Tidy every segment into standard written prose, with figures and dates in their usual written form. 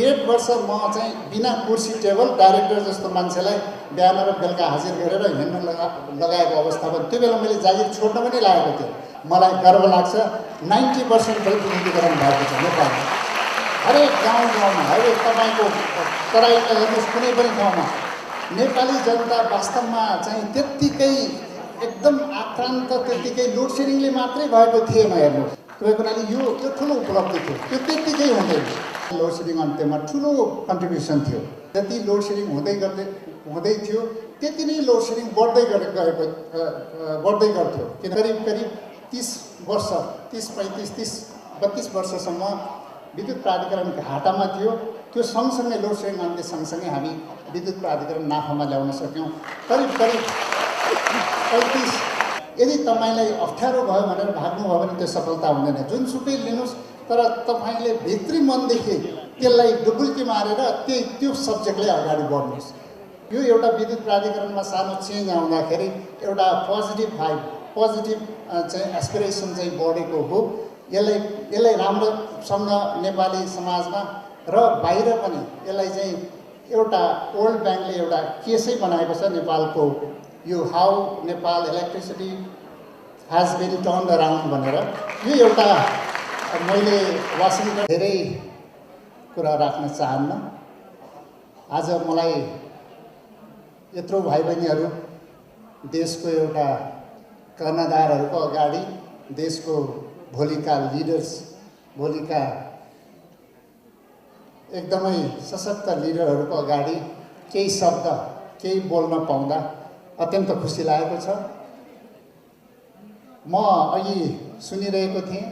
1.5 वर्ष म चाहिँ बिना कुर्सी टेबल डाइरेक्टर जस्तो मान्छेलाई बिहान र बेलुका हाजिर गरेर हिँड्न लगाएको अवस्थामा त्यो बेला मैले जागिर छोड्न पनि लागेको थियो। मलाई गर्व लाग्छ 90% प्रतिनिधिकरण भएको छ नेपालमा। हरेक गाउँमा हरेक तपाईँको तराईमा हेर्नुहोस् कुनै पनि ठाउँमा नेपाली जनता वास्तवमा चाहिँ त्यत्तिकै एकदम आक्रान्त त्यत्तिकै लोड सेडिङले मात्रै भएको थिएन। हेर्नुहोस् तपाईँको लागि यो ठुलो उपलब्धि थियो। त्यो त्यत्तिकै हुँदैन। लोड सेडिङ अन्त्यमा ठुलो कन्ट्रिब्युसन थियो। जति लोड सेडिङ हुँदै थियो त्यति नै लोड सेडिङ बढ्दै गर्थ्यो। किन करिब 30 वर्ष 32 वर्षसम्म विद्युत प्राधिकरण घाटामा थियो। त्यो सँगसँगै लोड सेडिङ अन्त्य सँगसँगै हामी विद्युत प्राधिकरण नाफामा ल्याउन सक्यौँ। करिब 35। यदि तपाईँलाई अप्ठ्यारो भयो भनेर भाग्नुभयो भने त्यो सफलता हुँदैन। जुनसुकै लिनुहोस् तर तपाईँले भित्री मनदेखि त्यसलाई डुबुल्की मारेर त्यो सब्जेक्टले अगाडि बढ्नुहोस्। यो एउटा विद्युत प्राधिकरणमा सानो चेन्ज आउँदाखेरि एउटा पोजिटिभ चाहिँ एस्पिरेसन चाहिँ बढेको हो। यसलाई राम्रोसँग नेपाली समाजमा र बाहिर पनि यसलाई चाहिँ एउटा वर्ल्ड ब्याङ्कले एउटा केसै बनाएको छ नेपालको यो how Nepal electricity has been turn around भनेर। यो एउटा मैले वासिङटन धेरै कुरा राख्न चाहन्न। आज मलाई यत्रो भाइ बहिनीहरू देशको एउटा कर्णधारहरूको अगाडि देशको भोलिका लिडर्स भोलिका एकदमै सशक्त लिडरहरूको अगाडि केही शब्द केही बोल्न पाउँदा अत्यन्त खुसी लागेको छ। म अघि सुनिरहेको थिएँ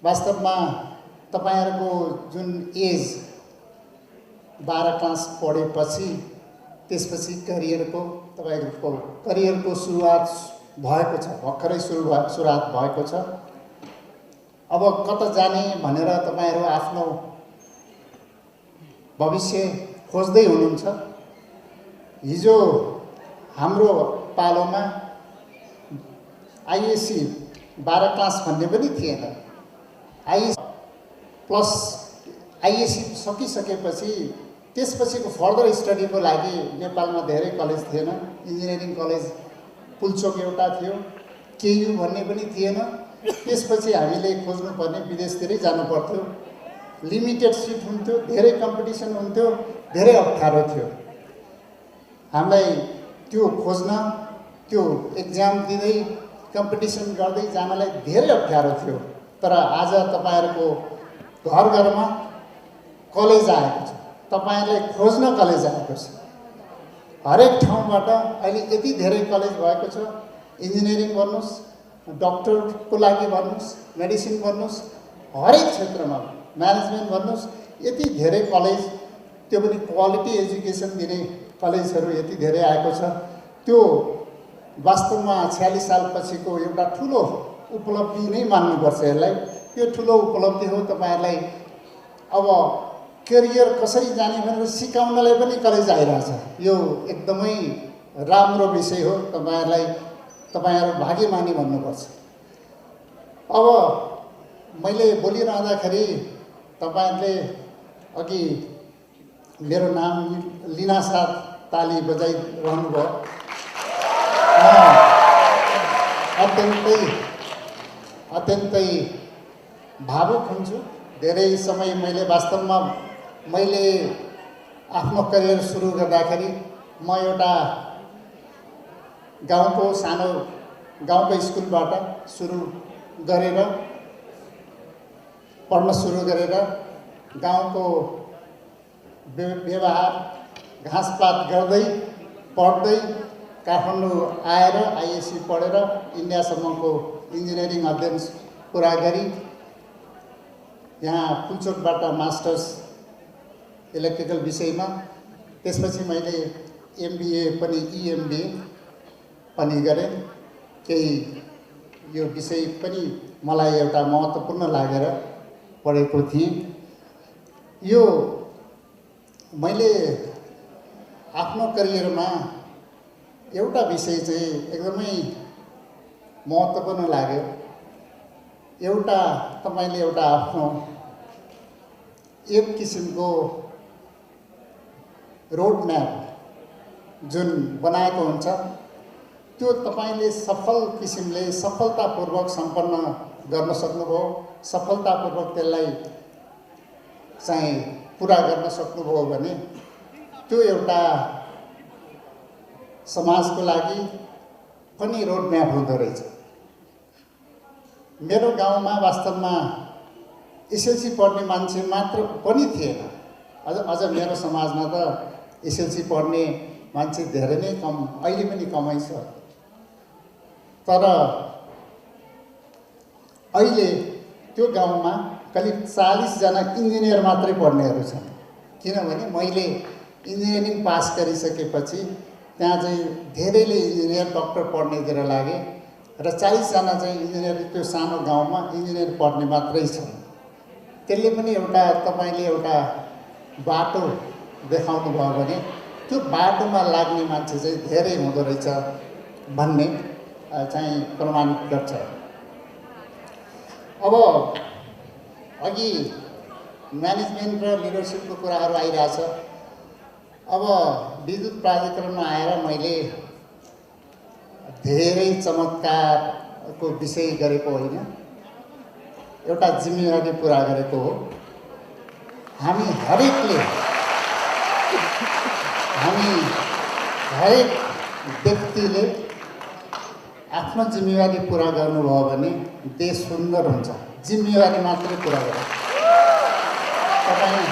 वास्तवमा तपाईहरुको जुन एज 12 क्लास पढेपछि त्यसपछि तपाईहरुको करियरको सुरुवात भएको छ। भर्खरै सुरुवात भएको छ। अब कता जाने भनेर तपाईहरु आफ्नो भविष्य खोज्दै हुनुहुन्छ। हिजो हाम्रो पालोमा आईएससी 12 क्लास भन्ने पनि थिएन। आईएससी सकिसकेपछि त्यसपछिको फर्दर स्टडीको लागि नेपालमा धेरै कलेज थिएन। इन्जिनियरिङ कलेज पुल्चोक एउटा थियो, केयु भन्ने पनि थिएन। त्यसपछि हामीले खोज्नुपर्ने विदेशतिरै जानु पर्थ्यो। लिमिटेड सिट हुन्थ्यो, धेरै कम्पिटिसन हुन्थ्यो, धेरै अप्ठ्यारो थियो। हामीलाई त्यो खोज्न, त्यो एक्जाम दिँदै कम्पिटिसन गर्दै जानलाई धेरै अप्ठ्यारो थियो। तर आज तपाईहरुको घर घरमा कलेज आएको छ। तपाईहरुले खोज्न कलेज आएको छ। हरेक ठाउँबाट अहिले यति धेरै कलेज भएको छ। इन्जिनियरिङ गर्नुस्, डाक्टरको लागि गर्नुस्, मेडिसिन गर्नुस्, हरेक क्षेत्रमा म्यानेजमेन्ट गर्नुस्, यति धेरै कलेज, त्यो पनि क्वालिटी एजुकेसन दिने कलेजहरू यति धेरै आएको छ। त्यो वास्तवमा 46 साल पछिको एउटा ठुलो उपलब्धि नै मान्नुपर्छ यसलाई। त्यो ठुलो उपलब्धि हो। तपाईहरुलाई अब करियर कसरी जाने भनेर सिकाउनलाई पनि कलेज आइरहेछ। यो एकदमै राम्रो विषय हो। तपाईहरु भाग्यमानी भन्नुपर्छ। अब मैले बोलिरहँदाखेरि तपाईहरुले अघि मेरो नाम लिनासाथ ताली बजाइरहनु भयो। अत्यन्तै भावुक हुन्छु। धेरै समय मैले आफ्नो करियर सुरु गर्दाखेरि म एउटा सानो गाउँको स्कुलबाट पढ्न सुरु गरेर गाउँको व्यवहार घाँसपात गर्दै पढ्दै काठमाडौँ आएर आईएससी पढेर इन्डियासम्मको इन्जिनियरिङ अध्ययन पुरा गरी यहाँ पुल्चोकबाट मास्टर्स इलेक्ट्रिकल विषयमा, त्यसपछि मैले एमबीए पनि इएमबीए पनि गरेँ। केही यो विषय पनि मलाई एउटा महत्त्वपूर्ण लागेर पढेको थिएँ। यो मैले आफ्नो करियरमा एउटा विषय चाहिँ एकदमै महत्त्वपूर्ण लाग्यो। एउटा तपाईले एउटा आफ्नो एक किसिमको रोड म्याप जुन बनाएको हुन्छ त्यो तपाईले सफल किसिमले सफलतापूर्वक सम्पन्न गर्न सक्नुभयो, सफलतापूर्वक त्यसलाई चाहिँ पुरा गर्न सक्नुभयो भने त्यो एउटा समाजको लागि पनि रोड म्याप हुँदो रहेछ। मेरो गाउँमा वास्तवमा एसएलसी पढ्ने मान्छे मात्र पनि थिएन। अझ मेरो समाजमा त एसएलसी पढ्ने मान्छे धेरै नै कम, अहिले पनि कमै छ। तर अहिले त्यो गाउँमा करिब 40 जना इन्जिनियर मात्रै पढ्नेहरू छन्। किनभने मैले इन्जिनियरिङ पास गरिसकेपछि त्यहाँ चाहिँ धेरैले इन्जिनियर डक्टर पढ्नेतिर लागे र 40 जना चाहिँ इन्जिनियर त्यो सानो गाउँमा इन्जिनियर पढ्ने मात्रै छन्। त्यसले पनि एउटा तपाईले एउटा बाटो देखाउनु भयो भने त्यो बाटोमा लाग्ने मान्छे चाहिँ धेरै हुँदो रहेछ भन्ने चाहिँ प्रमाणित गर्छ। अब अघि म्यानेजमेन्ट र लिडरसिपको कुराहरू आइरहेछ। अब विद्युत प्राधिकरणमा आएर मैले धेरै चमत्कारको विषय गरेको होइन, एउटा जिम्मेवारी पुरा गरेको हो। हामी हरेक व्यक्तिले आफ्नो जिम्मेवारी पुरा गर्नुभयो भने देश सुन्दर हुन्छ। जिम्मेवारी मात्रै पुरा गर्नु। तपाईँ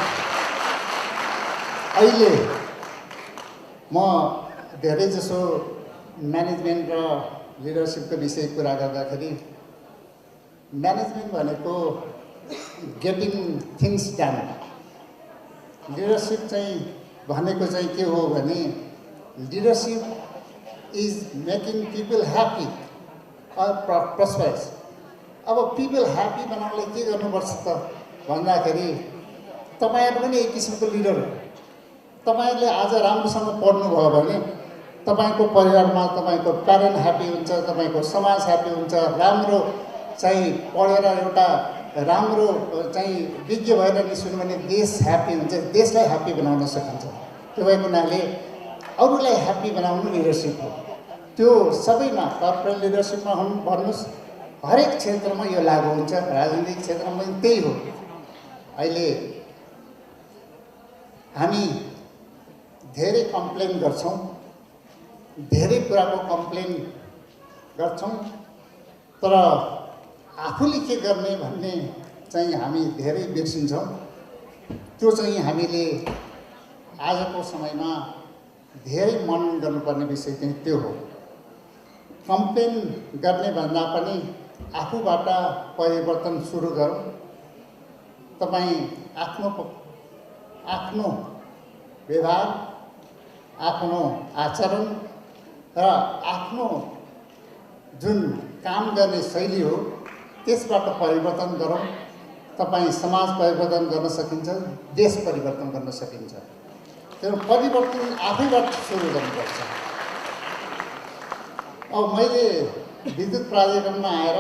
अहिले म धेरै जसो म्यानेजमेन्ट र लिडरसिपको विषय कुरा गर्दाखेरि म्यानेजमेन्ट भनेको गेटिङ थिङ्स डन, लिडरसिप चाहिँ भनेको चाहिँ के हो भने leadership is making people happy or prosperous. अब पिपल ह्याप्पी बनाउनलाई के गर्नुपर्छ त भन्दाखेरि तपाईँहरू पनि एक किसिमको लिडर हो। तपाईँहरूले आज राम्रोसँग पढ्नुभयो भने तपाईँको परिवारमा तपाईँको प्यारेन्ट ह्याप्पी हुन्छ, तपाईँको समाज ह्याप्पी हुन्छ। राम्रो चाहिँ पढेर एउटा राम्रो चाहिँ विज्ञ भएर निस्किनु भने देश ह्याप्पी हुन्छ, देशलाई ह्याप्पी बनाउन सकिन्छ। त्यो भएको हुनाले अरूलाई ह्याप्पी बनाउनु लिडरसिप हो। त्यो सबैमा कर्पोरेट लिडरसिपमा भन्नुहोस्, हरेक क्षेत्रमा यो लागू हुन्छ। राजनीतिक क्षेत्रमा पनि त्यही हो। अहिले हामी धेरै कम्प्लेन गर्छौँ, धेरै कुराको कम्प्लेन गर्छौँ, तर आफूले के गर्ने भन्ने चाहिँ हामी धेरै बिर्सिन्छौँ। त्यो चाहिँ हामीले आजको समयमा धेरै मनन गर्नुपर्ने विषय चाहिँ त्यो हो। कम्प्लेन गर्ने भन्दा पनि आफूबाट परिवर्तन सुरु गरौँ। तपाईँ आफ्नो व्यवहार, आफ्नो आचरण र आफ्नो जुन काम गर्ने शैली हो त्यसबाट परिवर्तन गरौँ। तपाईँ समाज परिवर्तन गर्न सकिन्छ, देश परिवर्तन गर्न सकिन्छ। त्यो परिवर्तन आफैबाट सुरु गर्नुपर्छ। अब मैले विद्युत प्राधिकरणमा आएर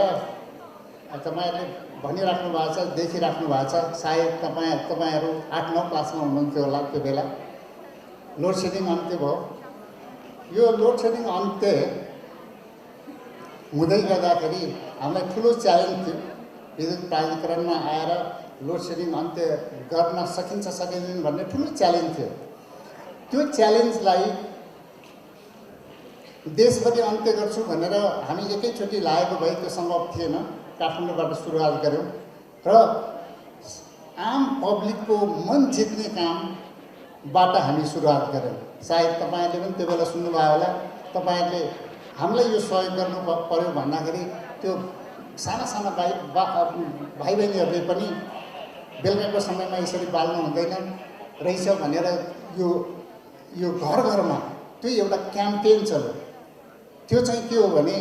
तपाईँहरूले भनिराख्नु भएको छ, देखिराख्नु भएको छ, सायद तपाईँहरू 8-9 क्लासमा हुनुहुन्थ्यो होला त्यो बेला। लोड सेडिङ अन्त्य भयो। यो लोड सेडिङ अन्त्य हुँदै गर्दाखेरि हामीलाई ठुलो च्यालेन्ज थियो। विद्युत प्राधिकरणमा आएर लोड सेडिङ अन्त्य गर्न सकिन्छ सकिँदैन भन्ने ठुलो च्यालेन्ज थियो। त्यो च्यालेन्जलाई देशभरि अन्त्य गर्छु भनेर हामी एकैचोटि लागेको भए त्यो सम्भव थिएन। काठमाडौँबाट सुरुवात गऱ्यौँ र आम पब्लिकको मन जित्ने कामबाट हामी सुरुवात गऱ्यौँ। सायद तपाईँहरूले पनि त्यो बेला सुन्नुभयो होला। तपाईँहरूले हामीलाई यो सहयोग गर्नु पर्यो भन्दाखेरि त्यो साना साना भाइ बहिनीहरूले पनि बेलुकाको समयमा यसरी बाल्नु हुँदैन रहेछ भनेर यो घर घरमा त्यो एउटा क्याम्पेन चल्यो। त्यो चाहिँ के हो भने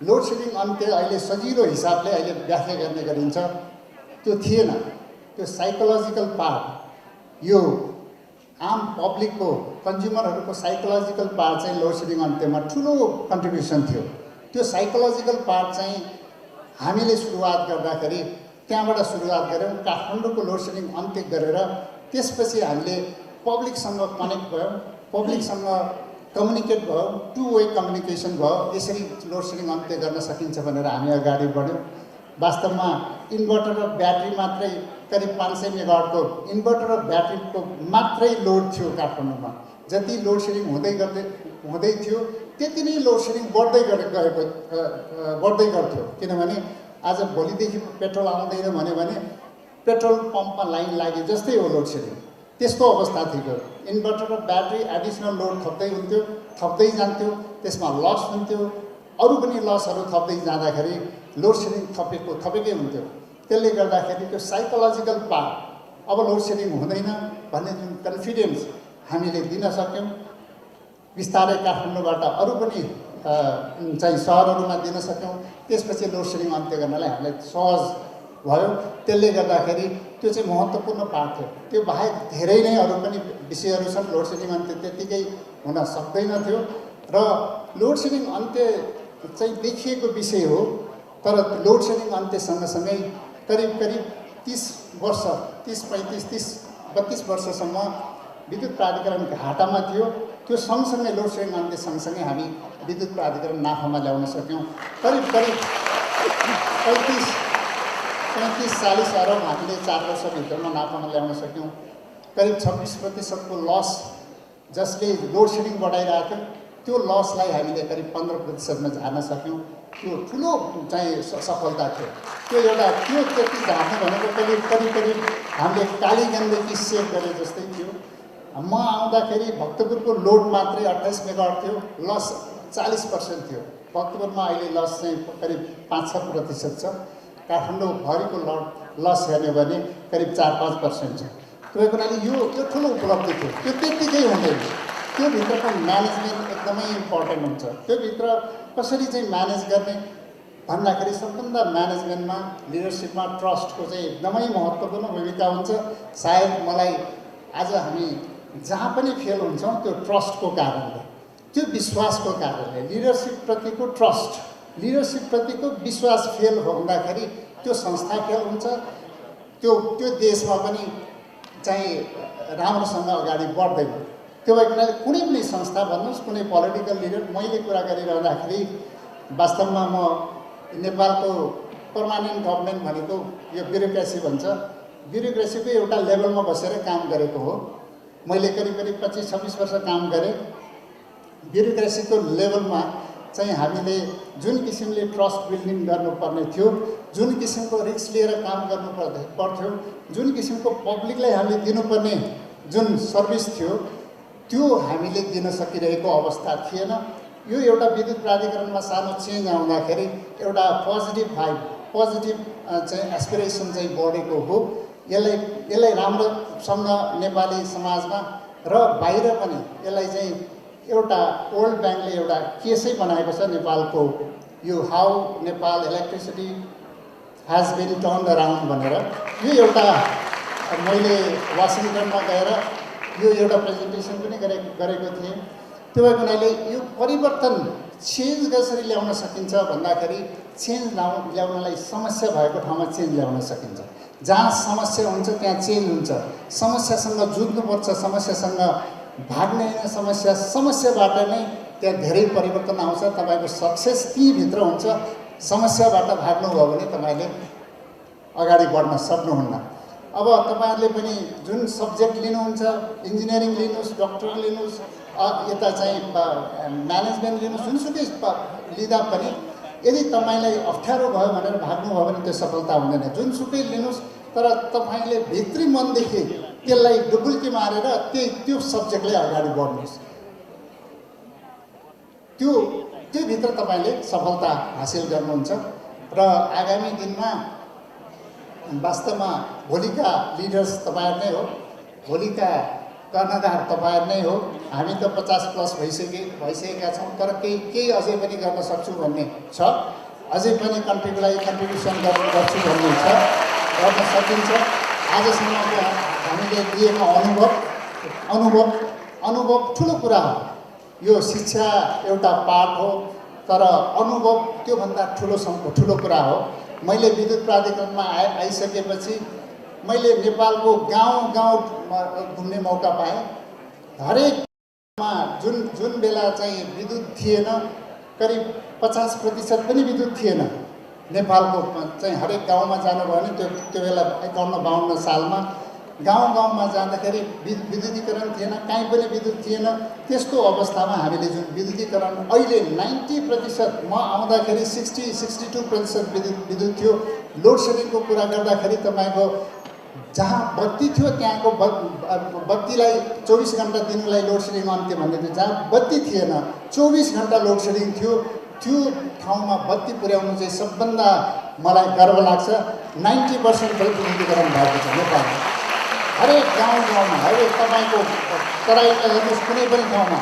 लोड सेडिङ अन्त्य अहिले सजिलो हिसाबले अहिले व्याख्या गर्ने गरिन्छ, त्यो थिएन। त्यो साइकोलोजिकल पार्ट, यो आम पब्लिकको कन्ज्युमरहरूको साइकोलोजिकल पार्ट चाहिँ लोड सेडिङ अन्त्यमा ठुलो कन्ट्रिब्युसन थियो। त्यो साइकोलोजिकल पार्ट चाहिँ हामीले सुरुवात गर्दाखेरि त्यहाँबाट सुरुवात गऱ्यौँ। काठमाडौँको लोड सेडिङ अन्त्य गरेर त्यसपछि हामीले पब्लिकसँग कनेक्ट भयौँ, पब्लिकसँग कम्युनिकेट भयो, टु वे कम्युनिकेसन भयो। यसरी लोड सेडिङ अन्त्य गर्न सकिन्छ भनेर हामी अगाडि बढ्यौँ। वास्तवमा इन्भर्टर र ब्याट्री मात्रै करिब 500 मेगावाटको इन्भर्टर र ब्याट्रीको मात्रै लोड थियो काठमाडौँमा। जति लोड सेडिङ हुँदै थियो त्यति नै लोड सेडिङ बढ्दै गर्थ्यो। किनभने आज भोलिदेखि पेट्रोल आउँदैन भन्यो भने पेट्रोल पम्पमा लाइन लाग्यो जस्तै हो लोड सेडिङ। त्यस्तो अवस्था थियो। इन्भर्टर र ब्याट्री एडिसनल लोड थप्दै जान्थ्यो, त्यसमा लस हुन्थ्यो, अरू पनि लसहरू थप्दै जाँदाखेरि लोड सेडिङ थपेकै हुन्थ्यो। त्यसले गर्दाखेरि त्यो साइकोलोजिकल पार्ट अब लोड सेडिङ हुँदैन भन्ने जुन कन्फिडेन्स हामीले दिन सक्यौँ, बिस्तारै काठमाडौँबाट अरू पनि चाहिँ सहरहरूमा दिन सक्यौँ। त्यसपछि लोड सेडिङ अन्त्य गर्नलाई हामीलाई सहज भयो। त्यसले गर्दाखेरि त्यो चाहिँ महत्त्वपूर्ण पार्ट थियो। त्यो बाहेक धेरै नै अरू पनि विषयहरू छन्। लोड सेडिङ अन्त्य त्यत्तिकै हुन सक्दैन थियो र लोड सेडिङ अन्त्य चाहिँ देखिएको विषय हो। तर लोड सेडिङ अन्त्य सँगसँगै करिब 30 वर्ष 32 वर्षसम्म विद्युत प्राधिकरण घाटामा थियो। त्यो सँगसँगै लोड सेडिङ अन्त्य सँगसँगै हामी विद्युत प्राधिकरण नाफामा ल्याउन सक्यौँ। करिब 35-40 अरब हामीले 4 वर्षभित्रमा नाफामा ल्याउन सक्यौँ। करिब 26% लस जसले लोड सेडिङ बढाइरहेको थियो त्यो लसलाई हामीले करिब 15%मा झार्न सक्यौँ। त्यो ठुलो चाहिँ सफलता थियो। त्यो त्यति झार्नु भनेको करिब हामीले काली गण्डकी सेभ गरे जस्तै थियो। म आउँदाखेरि भक्तपुरको लोड मात्रै 28 मेगावाट थियो, लस 40% थियो। भक्तपुरमा अहिले लस चाहिँ करिब 5-6% छ। काठमाडौँभरिको लस हेर्ने भने करिब 4-5% छ। त्यो हुनाले यो ठुलो उपलब्धि थियो। त्यो त्यत्तिकै हुँदैन। त्यो भित्रको म्यानेजमेन्ट एकदमै इम्पोर्टेन्ट हुन्छ। त्यो भित्र कसरी चाहिँ म्यानेज गर्ने भन्दाखेरि सबभन्दा म्यानेजमेन्टमा लिडरसिपमा ट्रस्टको चाहिँ एकदमै महत्त्वपूर्ण भूमिका हुन्छ। सायद मलाई आज हामी जहाँ पनि फेल हुन्छौँ त्यो ट्रस्टको कारणले, त्यो विश्वासको कारणले, लिडरसिपप्रतिको ट्रस्ट, लिडरसिपप्रतिको विश्वास फेल हुँदाखेरि त्यो संस्था फेल हुन्छ। त्यो देशमा पनि चाहिँ राम्रोसँग अगाडि बढ्दैन। त्यो भएको हुनाले कुनै पनि संस्था भन्नुहोस्, कुनै पोलिटिकल लिडर, मैले कुरा गरिरहँदाखेरि वास्तवमा म नेपालको पर्मानेन्ट गभर्मेन्ट भनेको यो ब्युरोक्रेसी भन्छ, ब्युरोक्रेसीको एउटा लेभलमा बसेर काम गरेको हो। मैले करिब 25-26 वर्ष काम गरेँ। ब्युरोक्रेसीको लेभलमा चाहिँ हामीले जुन किसिमले ट्रस्ट बिल्डिङ गर्नुपर्ने थियो, जुन किसिमको रिस्क लिएर काम गर्नु पर्थ्यो, जुन किसिमको पब्लिकलाई हामीले दिनुपर्ने जुन सर्भिस थियो त्यो हामीले दिन सकिरहेको अवस्था थिएन। यो एउटा विद्युत प्राधिकरणमा सानो चेन्ज आउँदाखेरि एउटा पोजिटिभ भाइब, पोजिटिभ चाहिँ एस्पिरेसन चाहिँ बढेको हो। यसलाई राम्रोसँग नेपाली समाजमा र बाहिर पनि यसलाई चाहिँ एउटा वर्ल्ड ब्याङ्कले एउटा केसै बनाएको छ नेपालको, यो how Nepal electricity has been turned around भनेर। यो एउटा मैले वासिङटनमा गएर यो एउटा प्रेजेन्टेसन पनि गरेको थिएँ। त्यो भएको हुनाले यो परिवर्तन चेन्ज कसरी ल्याउन सकिन्छ भन्दाखेरि चेन्ज ल्याउनलाई समस्या भएको ठाउँमा चेन्ज ल्याउन सकिन्छ। जहाँ समस्या हुन्छ त्यहाँ चेन्ज हुन्छ। समस्यासँग जुझ्नुपर्छ, समस्यासँग भाग्ने होइन, समस्याबाट नै त्यहाँ धेरै परिवर्तन आउँछ। तपाईँको सक्सेस त्यहीँभित्र हुन्छ। समस्याबाट भाग्नुभयो भने तपाईँले अगाडि बढ्न सक्नुहुन्न। अब तपाईँहरूले पनि जुन सब्जेक्ट लिनुहुन्छ, इन्जिनियरिङ लिनुहोस्, डक्टर लिनुहोस्, यता चाहिँ म्यानेजमेन्ट लिनुहोस्, जुनसुकै लिँदा पनि यदि तपाईँलाई अप्ठ्यारो भयो भनेर भाग्नुभयो भने त्यो सफलता हुँदैन। जुनसुकै लिनुहोस् तर तपाईँले भित्री मनदेखि त्यसलाई डुबुल्की मारेर त्यो सब्जेक्टलाई अगाडि बढ्नुहोस्। त्योभित्र तपाईँले सफलता हासिल गर्नुहुन्छ र आगामी दिनमा वास्तवमा भोलिका लिडर्स तपाईँहरू नै हो, भोलिका कर्णधार तपाईँहरू नै हो। हामी त 50+ भइसकेका छौँ, तर केही अझै पनि गर्न सक्छु भन्ने छ, अझै पनि कन्ट्रिब्युसन गर्छु भन्ने छ, गर्न सकिन्छ। आजसम्मको हामीले दिएको अनुभव ठुलो कुरा हो। यो शिक्षा एउटा पाठ हो, तर अनुभव त्योभन्दा ठुलो कुरा हो। मैले विद्युत प्राधिकरणमा आइसकेपछि मैले नेपालको गाउँ गाउँमा घुम्ने मौका पाएँ। हरेकमा जुन बेला चाहिँ विद्युत थिएन, करिब 50% पनि विद्युत थिएन नेपालको चाहिँ हरेक गाउँमा जानुभयो भने त्यो बेला 51-52 सालमा गाउँ गाउँमा जाँदाखेरि विद्युतीकरण थिएन, कहीँ पनि विद्युत थिएन। त्यस्तो अवस्थामा हामीले जुन विद्युतीकरण अहिले 90%, म आउँदाखेरि 60-62% विद्युत थियो। लोड सेडिङको कुरा गर्दाखेरि तपाईँको जहाँ बत्ती थियो त्यहाँको बत्तीलाई 24 घण्टा दिनुलाई लोड सेडिङ अन्त्य भन्ने थियो। जहाँ बत्ती थिएन 24 घण्टा लोड सेडिङ थियो, त्यो ठाउँमा बत्ती पुर्याउनु चाहिँ सबभन्दा मलाई गर्व लाग्छ। 90% विद्युतीकरण भएको छ नेपालमा। हरेक गाउँ गाउँमा, हरेक तपाईँको तराईमा हेर्नुहोस्, कुनै पनि ठाउँमा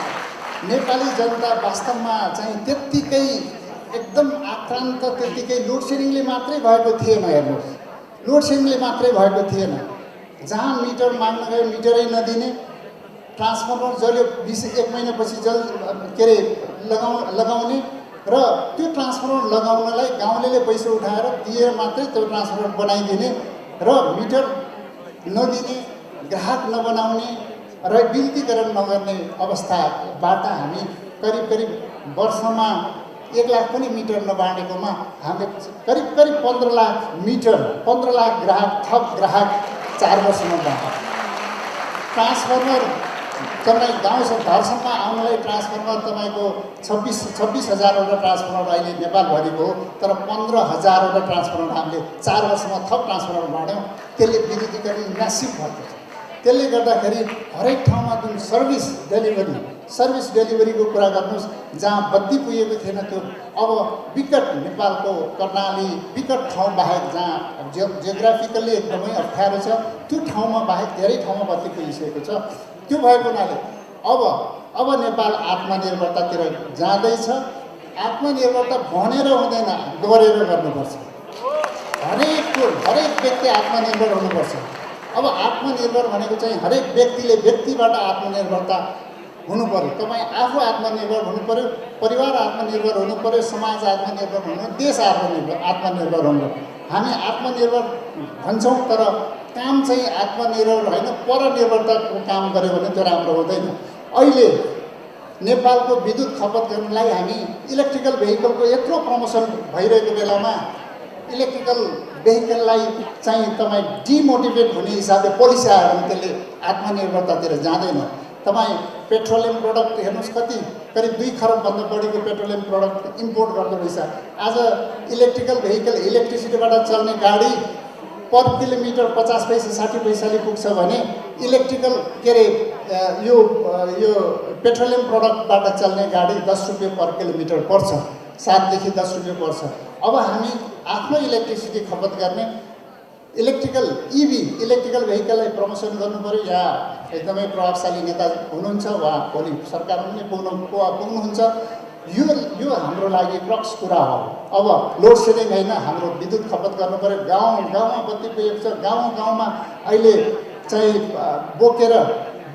नेपाली जनता वास्तवमा चाहिँ त्यत्तिकै एकदम आक्रान्त, त्यत्तिकै लोड सेडिङले मात्रै भएको थिएन। हेर्नुहोस्, लोड सेडिङले मात्रै भएको थिएन। जहाँ मिटर माग्न गयो मिटरै नदिने, ट्रान्सफर्मर जल्यो 1 महिनापछि के अरे लगाउने र त्यो ट्रान्सफर्मर लगाउनलाई गाउँलेले पैसा उठाएर दिएर मात्रै त्यो ट्रान्सफर्मर बनाइदिने र मिटर नदिने, ग्राहक नबनाउने र विद्युतीकरण नगर्ने अवस्थाबाट हामी करिब वर्षमा 1 लाख पनि मिटर नबाँडेकोमा हामीले करिब 15 लाख मिटर, 15 लाख ग्राहक, थप ग्राहक 4 वर्षमा बाँड्यो। ट्रान्सफर्मर तपाईँ घरसम्म आउनलाई ट्रान्सफर्मर तपाईँको 26,000वटा ट्रान्सफर्मर अहिले नेपालभरिको हो, तर 15,000वटा ट्रान्सफर्मर हामीले 4 वर्षमा थप ट्रान्सफर्मर बाँड्यौँ। त्यसले विद्युतीकरण म्यासिभ भएको छ। त्यसले गर्दाखेरि हरेक ठाउँमा जुन सर्भिस डेलिभरीको कुरा गर्नुहोस्, जहाँ बत्ती पुगेको थिएन त्यो अब विकट नेपालको कर्णाली विकट ठाउँ बाहेक जहाँ जियोग्राफिकल्ली एकदमै अप्ठ्यारो छ, त्यो ठाउँमा बाहेक धेरै ठाउँमा बत्ती पुगिसकेको छ। त्यो भएको हुनाले अब नेपाल आत्मनिर्भरतातिर जाँदैछ। आत्मनिर्भरता भनेर हुँदैन, गरेर गर्नुपर्छ। हरेक व्यक्ति आत्मनिर्भर हुनुपर्छ। अब आत्मनिर्भर भनेको चाहिँ हरेक व्यक्तिले व्यक्तिबाट आत्मनिर्भरता हुनु पर्यो। तपाईँ आफू आत्मनिर्भर हुनु पर्यो, परिवार आत्मनिर्भर हुनु पर्यो, समाज आत्मनिर्भर हुनु, देश आत्मनिर्भर हुनु। हामी आत्मनिर्भर भन्छौँ तर काम चाहिँ आत्मनिर्भर होइन, परनिर्भरताको काम गऱ्यो भने त्यो राम्रो हुँदैन। अहिले नेपालको विद्युत खपत गर्नलाई हामी इलेक्ट्रिकल भेहिकलको यत्रो प्रमोसन भइरहेको बेलामा इलेक्ट्रिकल भेहिकललाई चाहिँ तपाईँ डिमोटिभेट हुने हिसाबले पोलिसी आयो भने त्यसले आत्मनिर्भरतातिर जाँदैन। तपाईँ पेट्रोलियम प्रोडक्ट हेर्नुहोस्, करिब 2 खरबभन्दा बढीको पेट्रोलियम प्रोडक्ट इम्पोर्ट गर्दो रहेछ। आज इलेक्ट्रिकल भेहिकल, इलेक्ट्रिसिटीबाट चल्ने गाडी पर किलोमिटर 50 पैसा 60 पैसाले पुग्छ भने इलेक्ट्रिकल के अरे यो पेट्रोलियम प्रोडक्टबाट चल्ने गाडी 10 रुपियाँ पर किलोमिटर पर्छ, 7 देखि 10 रुपियाँ पर्छ। अब हामी आफ्नो इलेक्ट्रिसिटी खपत गर्ने इलेक्ट्रिकल इलेक्ट्रिकल भेहिकललाई प्रमोसन गर्नु पर्यो। या एकदमै प्रभावशाली नेता हुनुहुन्छ, वा भोलि सरकारमा पनि पुग्नुहुन्छ। यो हाम्रो लागि क्रक्स कुरा हो। अब लोड सेडिङ होइन, हाम्रो विद्युत खपत गर्नु पर्यो। गाउँ गाउँमा बत्ती पुगेको छ, गाउँ गाउँमा अहिले चाहिँ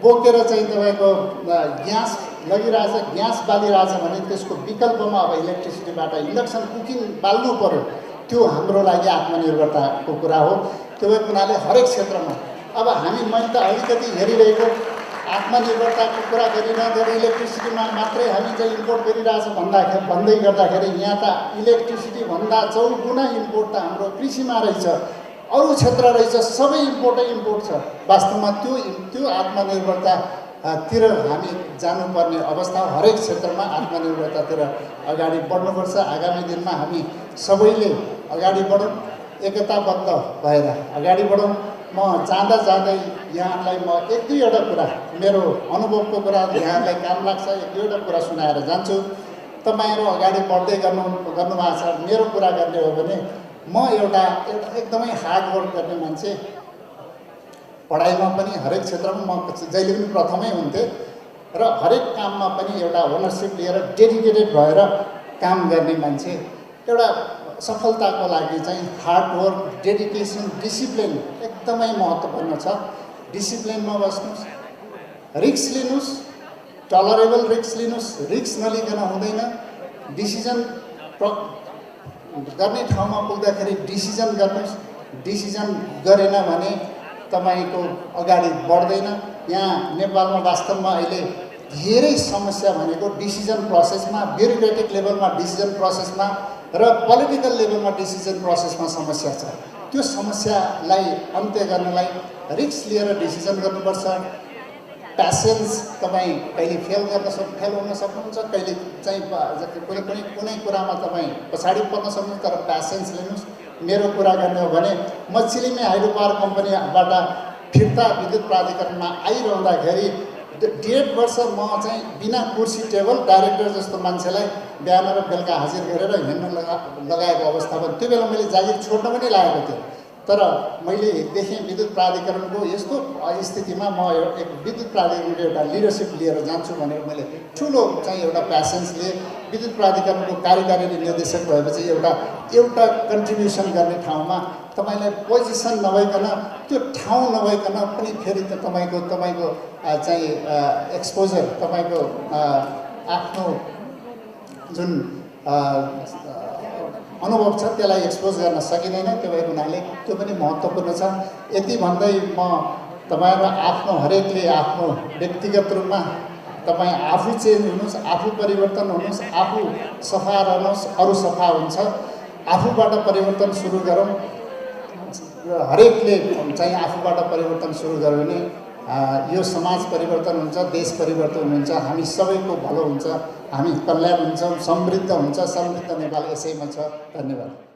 बोकेर चाहिँ तपाईँको ग्यास लगिरहेछ, ग्यास बालिरहेछ भने त्यसको विकल्पमा अब इलेक्ट्रिसिटीबाट इन्डक्सन कुकिङ बाल्नु पर्यो। त्यो हाम्रो लागि आत्मनिर्भरताको कुरा हो। त्यो भएको हुनाले हरेक क्षेत्रमा अब मैले त अलिकति हेरिरहेको आत्मनिर्भरताको कुरा गरिरहँदाखेरि इलेक्ट्रिसिटीमा मात्रै हामी चाहिँ इम्पोर्ट गरिरहेछ भन्दै गर्दाखेरि यहाँ त इलेक्ट्रिसिटी भन्दा 4 गुणा इम्पोर्ट त हाम्रो कृषिमा रहेछ, अरू क्षेत्र रहेछ, सबै इम्पोर्ट छ। वास्तवमा त्यो आत्मनिर्भरतातिर हामी जानुपर्ने अवस्था, हरेक क्षेत्रमा आत्मनिर्भरतातिर अगाडि बढ्नुपर्छ। आगामी दिनमा हामी सबैले अगाडि बढौँ, एकताबद्ध भएर अगाडि बढौँ। म जाँदै यहाँलाई म 1-2वटा कुरा, मेरो अनुभवको कुरा यहाँलाई काम लाग्छ, 1-2वटा कुरा सुनाएर जान्छु। तपाईँहरू अगाडि बढ्दै गर्नुभएको छ। मेरो कुरा गर्ने हो भने म एउटा एकदमै हार्डवर्क गर्ने मान्छे, पढाइमा पनि हरेक क्षेत्रमा म जहिले पनि प्रथमै हुन्थेँ र हरेक काममा पनि एउटा ओनरसिप लिएर डेडिकेटेड भएर काम गर्ने मान्छे। एउटा सफलताको लागि चाहिँ हार्डवर्क, डेडिकेसन, डिसिप्लिन एकदमै महत्त्वपूर्ण छ। डिसिप्लिनमा बस्नुहोस्, रिस्क लिनुहोस्, टलरेबल रिस्क लिनुहोस्, रिस्क नलिकन हुँदैन। डिसिजन गर्ने ठाउँमा पुग्दाखेरि डिसिजन गर्नुहोस्। डिसिजन गरेन भने तपाईँको अगाडि बढ्दैन। यहाँ नेपालमा वास्तवमा अहिले धेरै समस्या भनेको डिसिजन प्रोसेसमा, ब्युरोक्रेटिक लेभलमा डिसिजन प्रोसेसमा र पोलिटिकल लेभलमा डिसिजन प्रोसेसमा समस्या छ। त्यो समस्यालाई अन्त्य गर्नलाई रिस्क लिएर डिसिजन गर्नुपर्छ। प्यासेन्स, तपाईँ कहिले फेल हुन सक्नुहुन्छ, कहिले चाहिँ कुनै कुरामा तपाईँ पछाडि पर्न सक्नुहुन्छ, तर प्यासेन्स लिनुहोस्। मेरो कुरा गर्ने हो भने म चिलिमे हाइड्रो पावर कम्पनीबाट फिर्ता विद्युत प्राधिकरणमा आइरहँदाखेरि 1.5 वर्ष म चाहिँ बिना कुर्सी टेबल डाइरेक्टर जस्तो मान्छेलाई बिहान र बेलुका हाजिर गरेर हिँड्न लगाएको अवस्था पनि। त्यो बेला मैले जागिर छोड्न पनि लागेको थिएँ, तर मैले देखेँ विद्युत प्राधिकरणको यस्तो स्थितिमा म एक विद्युत प्राधिकरणको एउटा लिडरसिप लिएर जान्छु भनेर मैले ठुलो चाहिँ एउटा प्यासेन्स लिएँ। विद्युत प्राधिकरणको कार्यकारी निर्देशक भएपछि एउटा कन्ट्रिब्युसन गर्ने ठाउँमा तपाईँलाई पोजिसन नभइकन, त्यो ठाउँ नभइकन पनि फेरि त तपाईँको चाहिँ एक्सपोजर, तपाईँको आफ्नो जुन अनुभव छ त्यसलाई एक्सपोज गर्न सकिँदैन। त्यो भएको हुनाले त्यो पनि महत्त्वपूर्ण छ। यति भन्दै म तपाईँहरू आफ्नो हरेकले आफ्नो व्यक्तिगत रूपमा तपाईँ आफू चेन्ज हुनुहोस्, आफू परिवर्तन हुनुहोस्, आफू सफा रहनुहोस्, अरू सफा हुन्छ। आफूबाट परिवर्तन सुरु गरौँ। हरेकले चाहिँ आफूबाट परिवर्तन सुरु गर्यो भने यो समाज परिवर्तन हुन्छ, देश परिवर्तन हुन्छ, हामी सबैको भलो हुन्छ, हामी कल्याण हुन्छौँ, समृद्ध हुन्छ। समृद्ध नेपाल यसैमा छ। धन्यवाद।